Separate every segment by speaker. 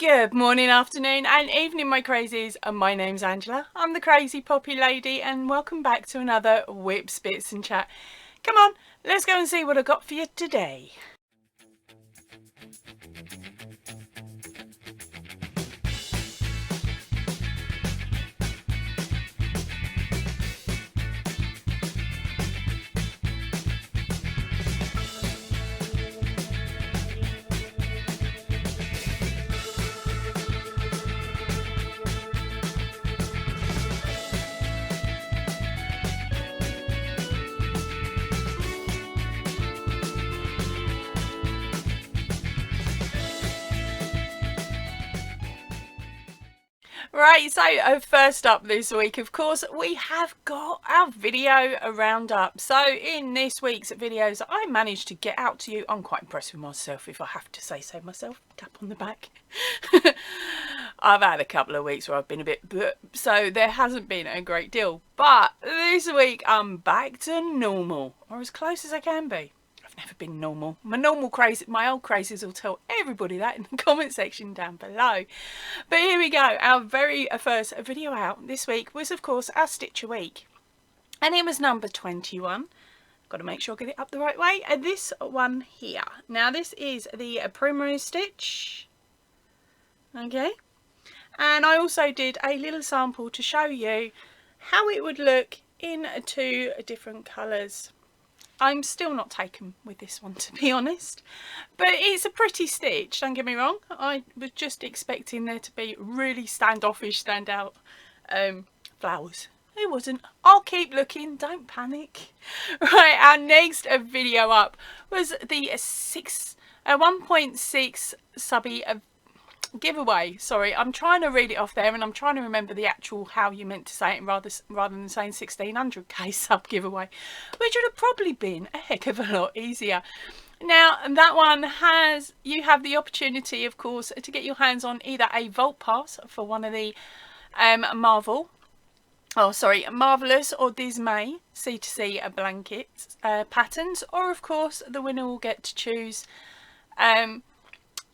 Speaker 1: Good morning, afternoon and evening, my crazies. My name's Angela. I'm the crazy poppy lady and welcome back to another Whips, Bits and Chat. Come on, let's go and see what I got for you today. Right, so first up this week, of course, we have got our video roundup. So in this week's videos, I managed to get out to you. I'm quite impressed with myself, if I have to say so myself. Tap on the back. I've had a couple of weeks where I've been a bit so there hasn't been a great deal. But this week, I'm back to normal, or as close as I can be. I've never been normal. My old crazies will tell everybody that in the comment section down below. But here we go. Our very first video out this week was, of course, our Stitch a Week. And it was number 21. Got to make sure I get it up the right way. And this one here. Now, this is the Primrose Stitch. Okay. And I also did a little sample to show you how it would look in two different colours. I'm still not taken with this one, to be honest, but it's a pretty stitch, don't get me wrong. I was just expecting there to be really standoffish, standout flowers. It wasn't. I'll keep looking, don't panic. Right, our next video up was the 1.6 subby giveaway. Sorry, I'm trying to read it off there and I'm trying to remember the actual how you meant to say it rather than saying 1600k sub giveaway, which would have probably been a heck of a lot easier. Now that one you have the opportunity, of course, to get your hands on either a vault pass for one of the Marvelous or Dismay C2C Blankets patterns, or of course the winner will get to choose a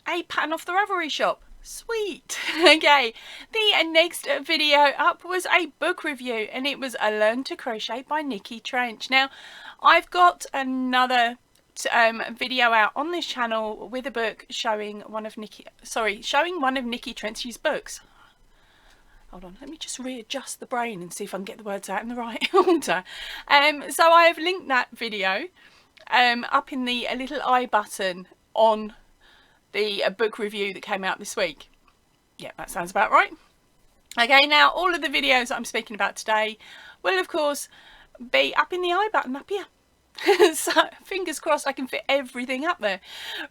Speaker 1: pattern off the Ravelry shop. Sweet. Okay, the next video up was a book review and it was A Learn to Crochet by Nikki Trench. Now I've got another video out on this channel with a book showing one of Nikki Trench's books. Hold on, let me just readjust the brain and see if I can get the words out in the right order. So I have linked that video up in the little I button on the book review that came out this week. Yeah, that sounds about right. Okay, now all of the videos that I'm speaking about today will of course be up in the I button up here. So fingers crossed I can fit everything up there.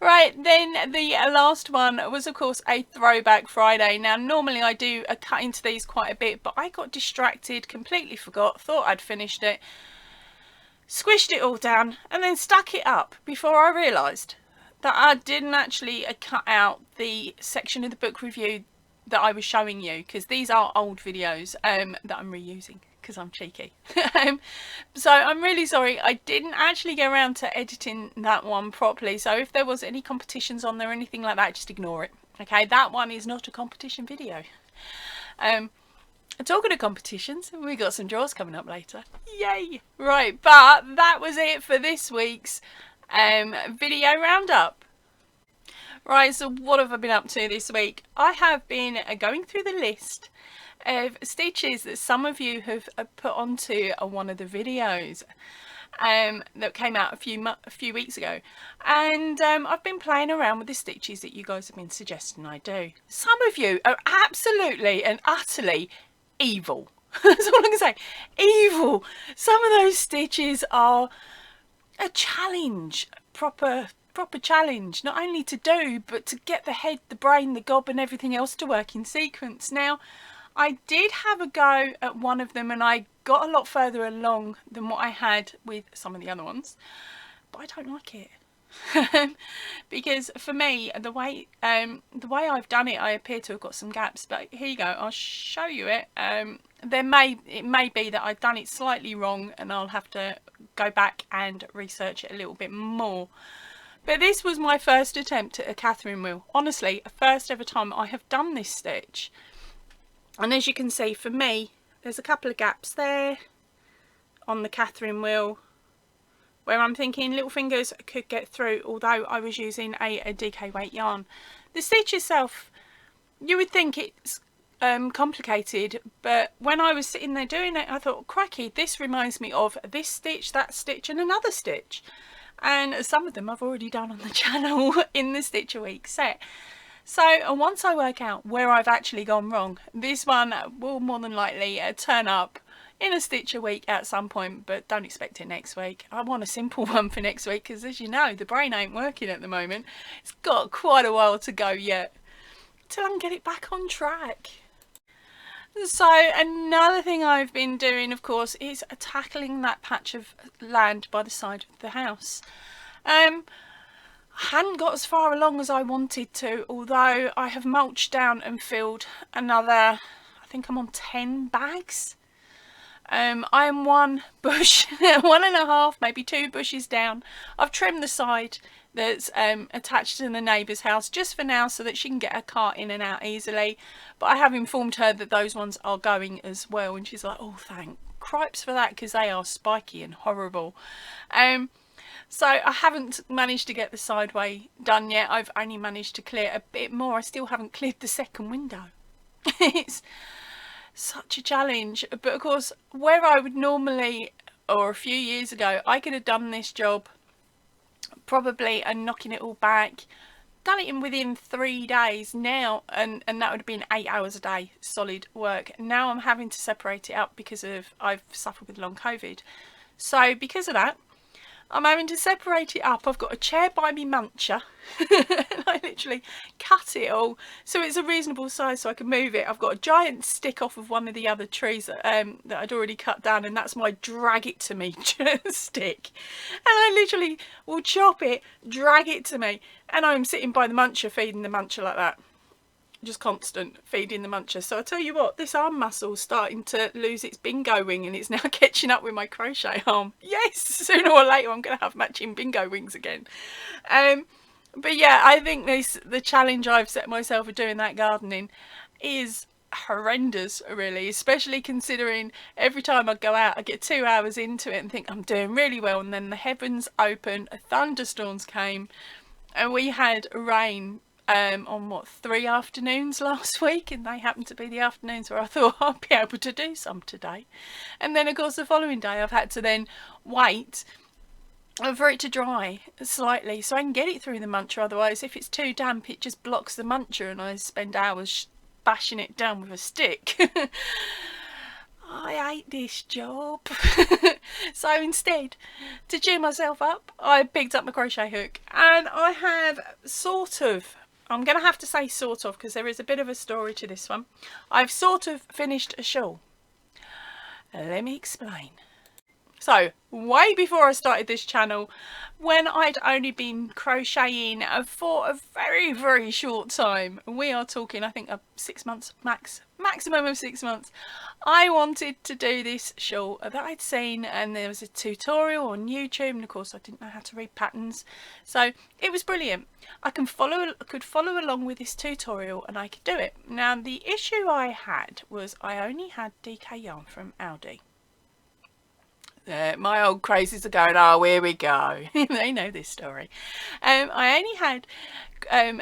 Speaker 1: Right, then the last one was of course a Throwback Friday. Now normally I do cut into these quite a bit, but I got distracted, completely forgot, thought I'd finished it, squished it all down and then stuck it up before I realised that I didn't actually cut out the section of the book review that I was showing you, because these are old videos that I'm reusing because I'm cheeky. So I'm really sorry I didn't actually get around to editing that one properly. So if there was any competitions on there or anything like that, just ignore it. Okay, that one is not a competition video. Talking of competitions, we got some draws coming up later. Yay! Right, but that was it for this week's video roundup. Right, so what have I been up to this week? I have been going through the list of stitches that some of you have put onto one of the videos that came out a few weeks ago, and I've been playing around with the stitches that you guys have been suggesting I do. Some of you are absolutely and utterly evil. That's all I can say. Evil. Some of those stitches are a challenge, proper challenge, not only to do but to get the head, the brain, the gob and everything else to work in sequence. Now I did have a go at one of them and I got a lot further along than what I had with some of the other ones, but I don't like it. Because for me, the way I've done it, I appear to have got some gaps, but here you go, I'll show you it. It may be that I've done it slightly wrong and I'll have to go back and research it a little bit more. But this was my first attempt at a Catherine wheel. Honestly, first ever time I have done this stitch. And as you can see, for me, there's a couple of gaps there on the Catherine wheel where I'm thinking little fingers could get through, although I was using a DK weight yarn. The stitch itself, you would think it's complicated, but when I was sitting there doing it, I thought, cracky, this reminds me of this stitch, that stitch and another stitch. And some of them I've already done on the channel in the Stitch a Week set. So once I work out where I've actually gone wrong, this one will more than likely turn up in a Stitch a Week at some point, but don't expect it next week. I want a simple one for next week because, as you know, the brain ain't working at the moment. It's got quite a while to go yet till I can get it back on track. So another thing I've been doing, of course, is tackling that patch of land by the side of the house. I hadn't got as far along as I wanted to, although I have mulched down and filled another, I think I'm on 10 bags. I am one bush, 1.5, maybe 2 bushes down. I've trimmed the side that's attached to the neighbour's house just for now so that she can get her cart in and out easily, but I have informed her that those ones are going as well, and she's like, oh, thank cripes for that, because they are spiky and horrible. So I haven't managed to get the sideway done yet. I've only managed to clear a bit more. I still haven't cleared the second window. It's such a challenge, but of course where I would normally, or a few years ago, I could have done this job probably and knocking it all back, done it in within 3 days now, and that would have been 8 hours a day solid work. Now I'm having to separate it up because of I've suffered with long COVID, so because of that I'm having to separate it up. I've got a chair by me muncher and I literally cut it all so it's a reasonable size so I can move it. I've got a giant stick off of one of the other trees that I'd already cut down, and that's my drag it to me stick, and I literally will chop it, drag it to me, and I'm sitting by the muncher feeding the muncher like that. Just constant feeding the muncher. So I tell you what, this arm muscle's starting to lose its bingo wing and it's now catching up with my crochet arm. Yes, sooner or later I'm going to have matching bingo wings again. But yeah, I think the challenge I've set myself for doing that gardening is horrendous, really, especially considering every time I go out I get 2 hours into it and think I'm doing really well, and then the heavens opened, thunderstorms came, and we had rain on what, 3 afternoons last week, and they happened to be the afternoons where I thought I'd be able to do some today. And then of course the following day I've had to then wait for it to dry slightly so I can get it through the muncher. Otherwise, if it's too damp, it just blocks the muncher and I spend hours bashing it down with a stick. I hate this job. So instead, to cheer myself up, I picked up my crochet hook, and I have sort of, I'm going to have to say sort of because there is a bit of a story to this one. I've sort of finished a shawl. Let me explain. So, way before I started this channel, when I'd only been crocheting for a very, very short time, we are talking, I think, 6 months maximum of 6 months, I wanted to do this shawl that I'd seen, and there was a tutorial on YouTube, and of course I didn't know how to read patterns, so it was brilliant. I could follow along with this tutorial and I could do it. Now the issue I had was I only had DK yarn from Aldi. My old crazies are going, oh, here we go. They know this story. I only had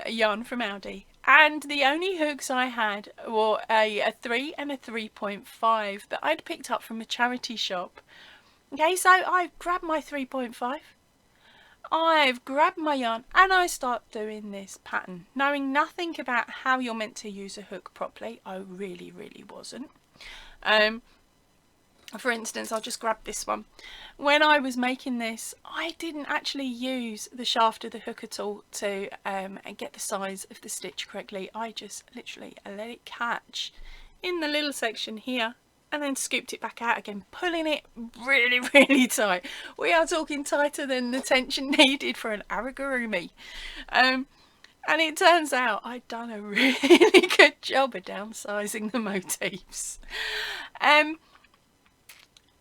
Speaker 1: yarn from Aldi, and the only hooks I had were a 3 and a 3.5 that I'd picked up from a charity shop. Okay, so I grabbed my 3.5, I've grabbed my yarn, and I start doing this pattern, knowing nothing about how you're meant to use a hook properly. I really wasn't. For instance, I'll just grab this one. When I was making this, I didn't actually use the shaft of the hook at all to get the size of the stitch correctly. I just literally let it catch in the little section here and then scooped it back out again, pulling it really tight. We are talking tighter than the tension needed for an amigurumi. And it turns out I'd done a really good job of downsizing the motifs.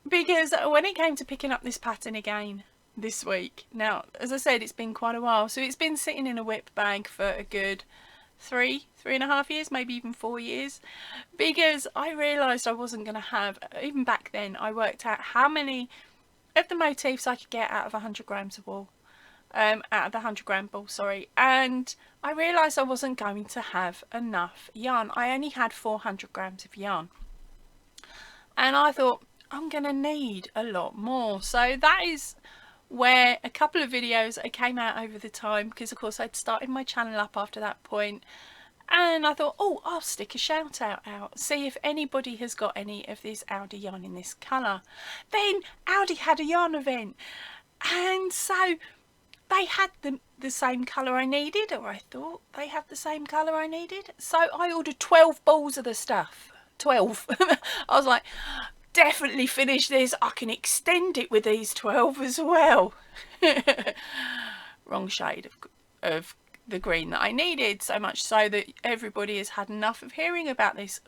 Speaker 1: Because when it came to picking up this pattern again, this week. Now, as I said, it's been quite a while, so it's been sitting in a whip bag for a good 3.5 years, maybe even 4 years, because I realised I wasn't going to have, even back then, I worked out how many of the motifs I could get out of 100 grams of wool, out of the 100 gram ball, sorry, and I realised I wasn't going to have enough yarn. I only had 400 grams of yarn, and I thought I'm going to need a lot more. So that is where a couple of videos I came out over the time, because of course I'd started my channel up after that point, and I thought, oh, I'll stick a shout out, see if anybody has got any of this Aldi yarn in this colour. Then Aldi had a yarn event, and so they had the same colour I needed, or I thought they had the same colour I needed, so I ordered 12 balls of the stuff. 12. I was like, definitely finish this, I can extend it with these 12 as well. Wrong shade of the green that I needed, so much so that everybody has had enough of hearing about this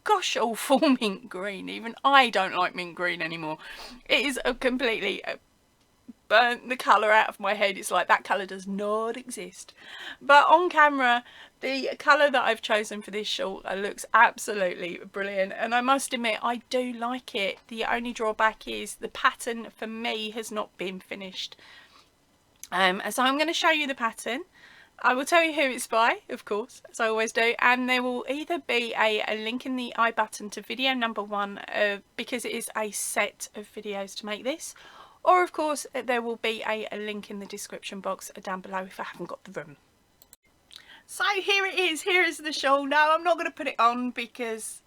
Speaker 1: gosh awful mint green. Even I don't like mint green anymore. It is completely burnt the colour out of my head. It's like that colour does not exist. But on camera, the colour that I've chosen for this shawl looks absolutely brilliant, and I must admit I do like it. The only drawback is the pattern for me has not been finished. So I'm going to show you the pattern. I will tell you who it's by, of course, as I always do, and there will either be a link in the I button to video number 1, because it is a set of videos to make this, or of course there will be a link in the description box down below if I haven't got the room. So here it is, here is the shawl. No, I'm not going to put it on because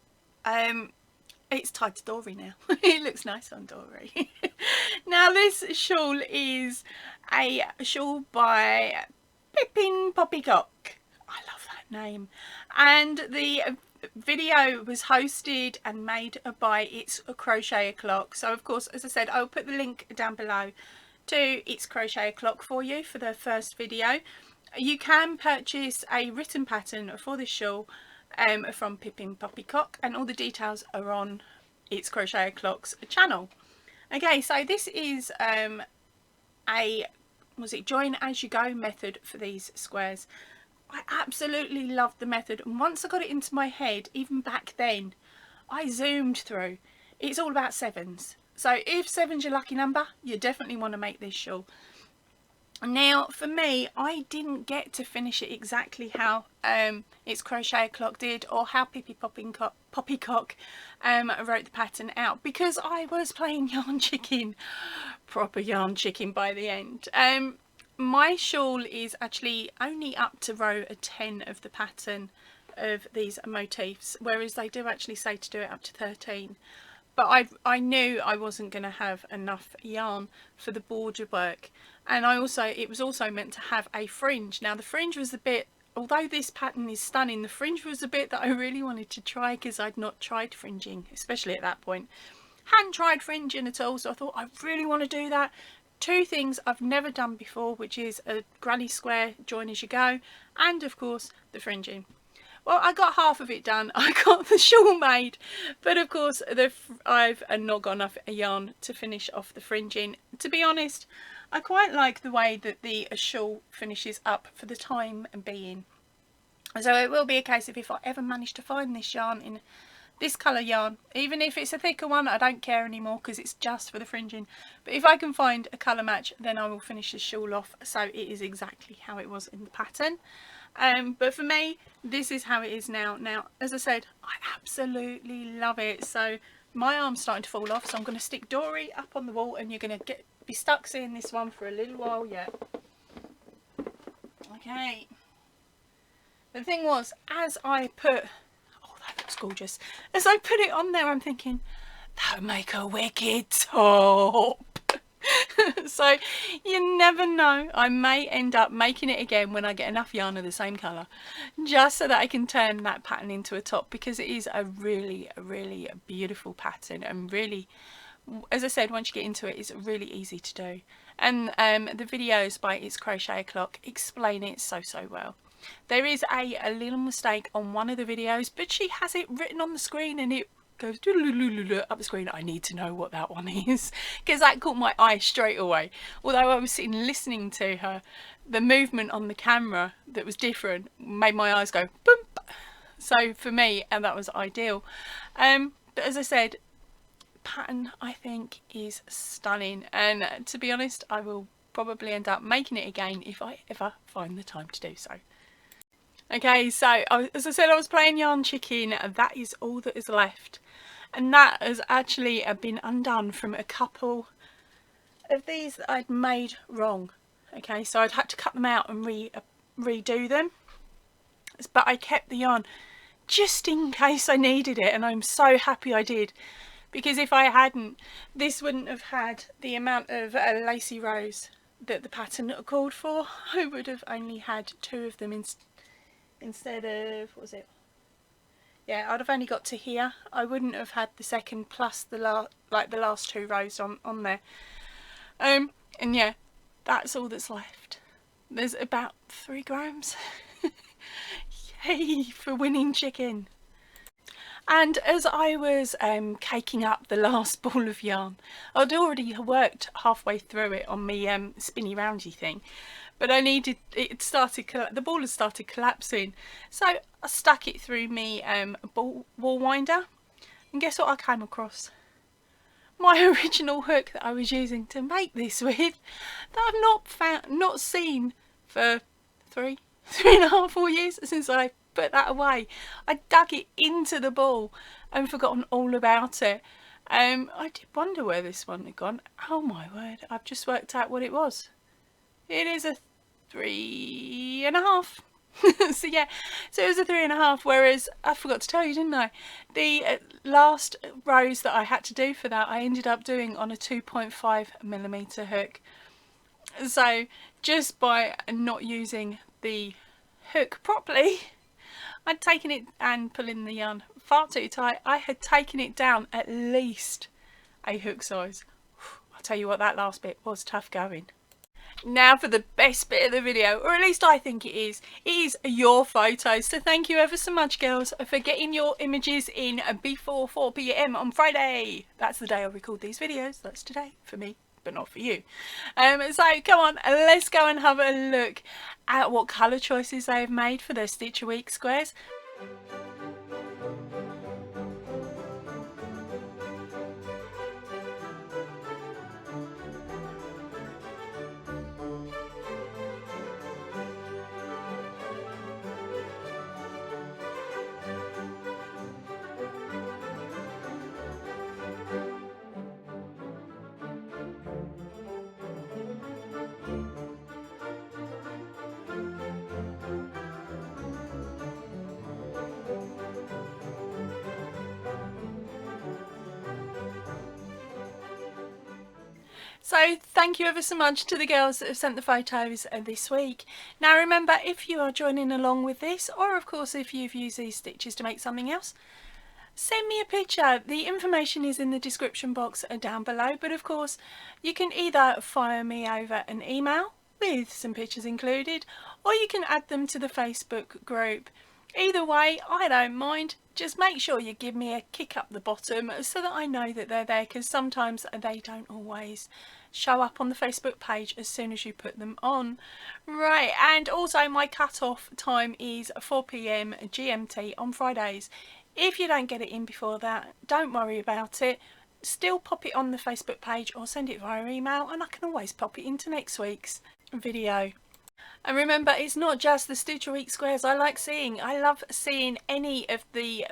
Speaker 1: it's tied to Dory now. It looks nice on Dory. Now this shawl is a shawl by Pippin Poppycock. I love that name. And the video was hosted and made by It's Crochet O'Clock. So of course, as I said, I'll put the link down below to It's Crochet O'Clock for you for the first video. You can purchase a written pattern for this shawl from Pippin Poppycock, and all the details are on It's Crochet O'Clock's channel. Okay, so this is a join as you go method for these squares. I absolutely loved the method, and once I got it into my head, even back then, I zoomed through. It's all about 7s. So if 7's your lucky number, you definitely want to make this shawl. Now for me, I didn't get to finish it exactly how It's Crochet O'Clock did, or how Pippin Poppycock wrote the pattern out, because I was playing yarn chicken, proper yarn chicken by the end. My shawl is actually only up to row 10 of the pattern of these motifs, whereas they do actually say to do it up to 13. But I knew I wasn't going to have enough yarn for the border work, and it was also meant to have a fringe. Now the fringe was the bit, although this pattern is stunning, the fringe was the bit that I really wanted to try, because I'd not tried fringing, especially at that point. Hadn't tried fringing at all, so I thought I really want to do that. 2 things I've never done before, which is a granny square join as you go, and of course the fringing. Well, I got half of it done. I got the shawl made, but of course I've not got enough yarn to finish off the fringing. To be honest, I quite like the way that the shawl finishes up for the time being. So it will be a case of, if I ever manage to find this yarn in this colour yarn, even if it's a thicker one, I don't care anymore because it's just for the fringing. But if I can find a colour match, then I will finish the shawl off so it is exactly how it was in the pattern. But for me, this is how it is now. Now, as I said, I absolutely love it. So my arm's starting to fall off, so I'm going to stick Dory up on the wall, and you're going to be stuck seeing this one for a little while yet. Okay. The thing was, as I put, oh, that looks gorgeous. As I put it on there, I'm thinking, that would make a wicked top. So you never know, I may end up making it again when I get enough yarn of the same colour, just so that I can turn that pattern into a top, because it is a really beautiful pattern, and really, as I said, once you get into it, it's really easy to do. And the videos by It's Crochet O'Clock explain it so well. There is a little mistake on one of the videos, but she has it written on the screen, and it goes up the screen. I need to know what that one is, because that caught my eye straight away. Although I was sitting listening to her, the movement on the camera that was different made my eyes go boom. So for me, and that was ideal. But as I said, pattern I think is stunning, and to be honest, I will probably end up making it again if I ever find the time to do so. Okay, so as I said, I was playing Yarn Chicken. That is all that is left, and that has actually been undone from a couple of these that I'd made wrong. Okay, so I'd had to cut them out and redo them, but I kept the yarn just in case I needed it, and I'm so happy I did, because if I hadn't, this wouldn't have had the amount of lacy rows that the pattern called for. I would have only had 2 of them instead of, what was it? Yeah, I'd have only got to here. I wouldn't have had the second plus the last 2 rows on there. And yeah, that's all that's left. There's about 3 grams. Yay for winning chicken. And as I was caking up the last ball of yarn, I'd already worked halfway through it on my spinny roundy thing, but I needed the ball had started collapsing, so I stuck it through me ball winder, and guess what I came across? My original hook that I was using to make this with, that I've not seen for 3.5, 4 years since I put that away. I dug it into the ball and forgotten all about it. I did wonder where this one had gone. Oh my word, I've just worked out what it was. It is a 3.5. So yeah, so it was a 3.5, whereas I forgot to tell you, didn't I? The last rows that I had to do for that, I ended up doing on a 2.5mm hook. So just by not using the hook properly, I'd taken it, and pulling the yarn far too tight, I had taken it down at least a hook size. I'll tell you what, that last bit was tough going. Now for the best bit of the video, or at least I think it is your photos. So thank you ever so much, girls, for getting your images in before 4 PM on Friday. That's the day I record these videos. That's today for me, but not for you. So come on, let's go and have a look at what colour choices they have made for their Stitch a Week squares. So thank you ever so much to the girls that have sent the photos this week. Now remember, if you are joining along with this, or of course if you've used these stitches to make something else, send me a picture. The information is in the description box down below, but of course you can either fire me over an email with some pictures included, or you can add them to the Facebook group. Either way, I don't mind. Just make sure you give me a kick up the bottom so that I know that they're there, because sometimes they don't always show up on the Facebook page as soon as you put them on. Right, and also my cut-off time is 4 PM GMT on Fridays. If you don't get it in before that, don't worry about it. Still pop it on the Facebook page or send it via email, and I can always pop it into next week's video. And remember, it's not just the Stitch a Week squares I like seeing. I love seeing any of the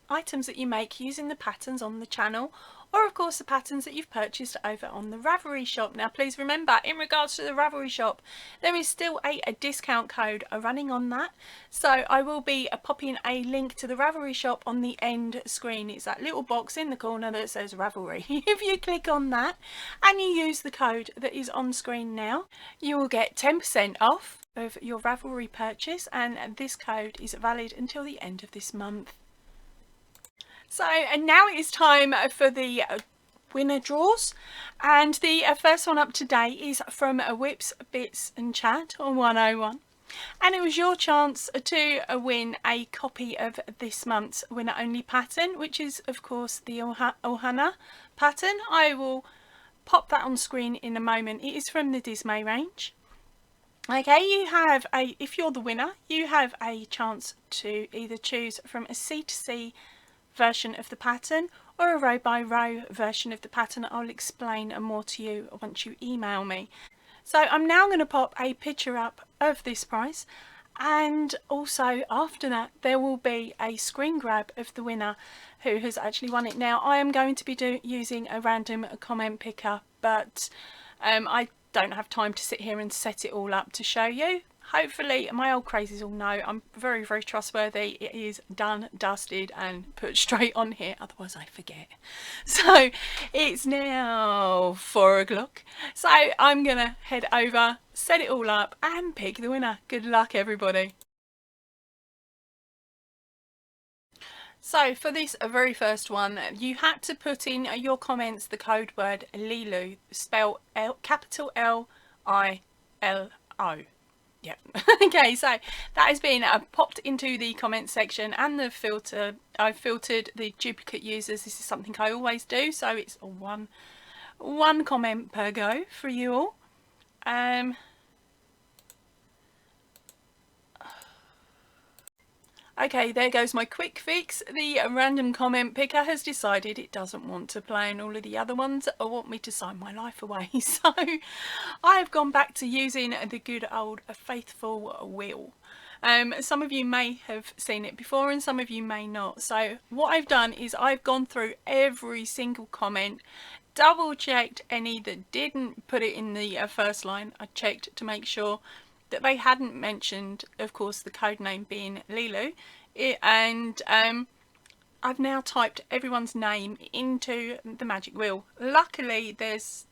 Speaker 1: items that you make using the patterns on the channel, or of course the patterns that you've purchased over on the Ravelry shop. Now please remember, in regards to the Ravelry shop, there is still a discount code running on that. So I will be popping a link to the Ravelry shop on the end screen. It's that little box in the corner that says Ravelry. If you click on that and you use the code that is on screen now, you will get 10% off of your Ravelry purchase, and this code is valid until the end of this month. So, and now it is time for the winner draws, and the first one up today is from Whips, Bits and Chat on 101. And it was your chance to win a copy of this month's winner only pattern, which is of course the Ohana pattern. I will pop that on screen in a moment. It is from the Dismay range. Okay, you have if you're the winner, you have a chance to either choose from a C2C version of the pattern or a row by row version of the pattern. I'll explain more to you once you email me. So I'm now going to pop a picture up of this prize, and also after that there will be a screen grab of the winner who has actually won it. Now I am going to be using a random comment picker, but I don't have time to sit here and set it all up to show you. Hopefully my old crazies all know I'm very, very trustworthy. It is done, dusted and put straight on here, otherwise I forget. So it's now 4 o'clock, so I'm gonna head over, set it all up and pick the winner. Good luck everybody. So for this very first one, you had to put in your comments the code word Lilu, spelled capital L-I-L-O. Yep. Okay, so that has been popped into the comment section, and the filter, I've filtered the duplicate users. This is something I always do, so it's one comment per go for you all. Okay, there goes my quick fix. The random comment picker has decided it doesn't want to play, and all of the other ones want me to sign my life away. So I have gone back to using the good old faithful wheel. Some of you may have seen it before and some of you may not. So what I've done is I've gone through every single comment, double checked any that didn't put it in the first line. I checked to make sure that they hadn't mentioned, of course, the code name being Lilu, and I've now typed everyone's name into the magic wheel. Luckily there's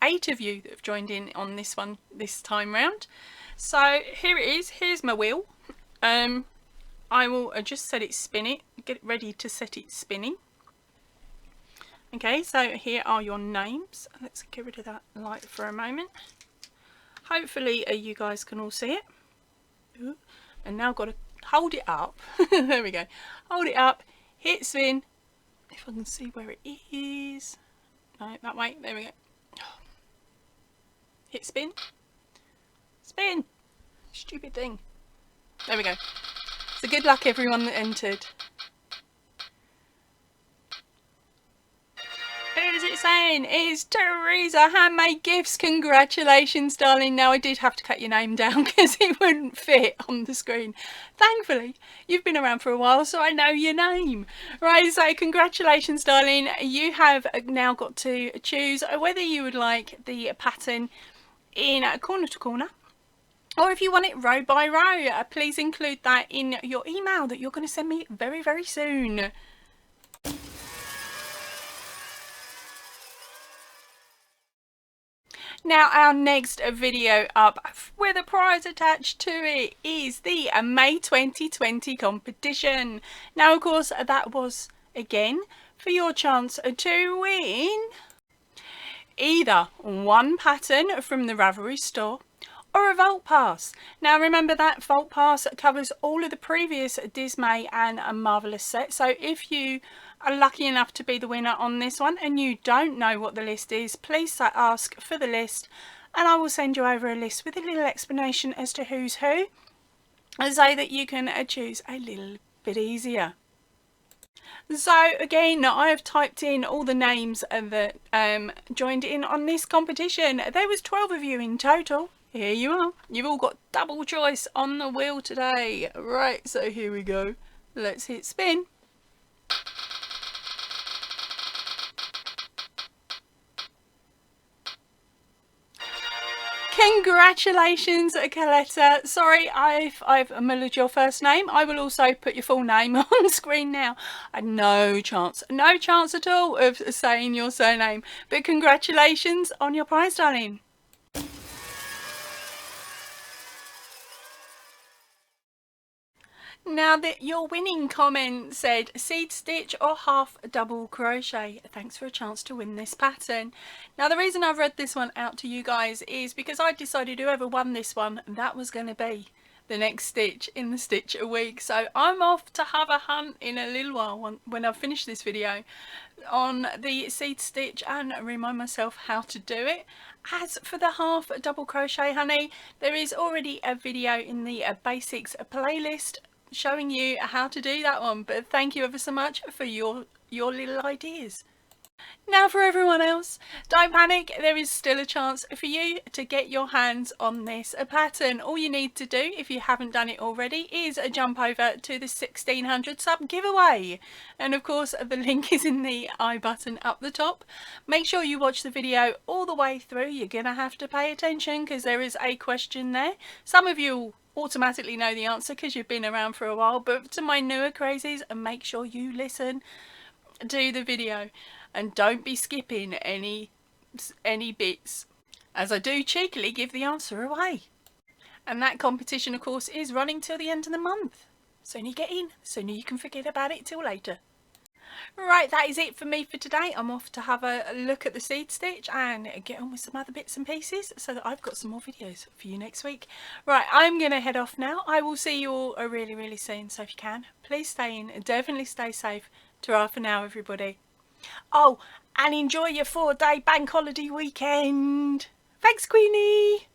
Speaker 1: 8 of you that have joined in on this one this time round. So here it is, here's my wheel. I will just set it spinning, get it ready to set it spinning. Okay, so here are your names. Let's get rid of that light for a moment. Hopefully you guys can all see it. Ooh. And now I've got to hold it up. There we go. Hold it up, hit spin. If I can see where it is. No, that way. There we go. Hit spin. Spin. Stupid thing. There we go. So good luck everyone that entered. Who is it saying? It's Teresa, handmade gifts. Congratulations, darling. Now I did have to cut your name down because it wouldn't fit on the screen. Thankfully, you've been around for a while, so I know your name. Right, so congratulations, darling. You have now got to choose whether you would like the pattern in corner to corner, or if you want it row by row. Please include that in your email that you're going to send me very, very soon. Now our next video up with a prize attached to it is the May 2020 competition. Now of course that was again for your chance to win either one pattern from the Ravelry store or a Vault Pass. Now remember that Vault Pass covers all of the previous Dismay and Marvellous sets, so if you are lucky enough to be the winner on this one and you don't know what the list is, please ask for the list and I will send you over a list with a little explanation as to who's who, so that you can choose a little bit easier. So again, I have typed in all the names that joined in on this competition. There was 12 of you in total. Here you are. You've all got double choice on the wheel today. Right, so here we go. Let's hit spin. Congratulations, Coletta. Sorry, I've mullered your first name. I will also put your full name on screen now. I had no chance at all of saying your surname. But congratulations on your prize, darling. Now that your winning comment said seed stitch or half double crochet. Thanks for a chance to win this pattern. Now the reason I've read this one out to you guys is because I decided whoever won this one, that was going to be the next stitch in the stitch a week. So I'm off to have a hunt in a little while when I've finished this video on the seed stitch and remind myself how to do it. As for the half double crochet, honey, there is already a video in the basics playlist showing you how to do that one, but thank you ever so much for your little ideas. Now for everyone else, don't panic, there is still a chance for you to get your hands on this pattern. All you need to do, if you haven't done it already, is jump over to the 1600 sub giveaway, and of course the link is in the I button up the top. Make sure you watch the video all the way through. You're gonna have to pay attention because there is a question there. Some of you automatically know the answer because you've been around for a while, but to my newer crazies, make sure you listen to the video and don't be skipping any bits, as I do cheekily give the answer away. And that competition of course is running till the end of the month. Sooner you get in, sooner you can forget about it till later. Right, that is it for me for today. I'm off to have a look at the seed stitch and get on with some other bits and pieces so that I've got some more videos for you next week. Right, I'm going to head off now. I will see you all really soon, so if you can, please stay in, definitely stay safe. Ta-ra for now, everybody. Oh, and enjoy your 4-day bank holiday weekend. Thanks, Queenie.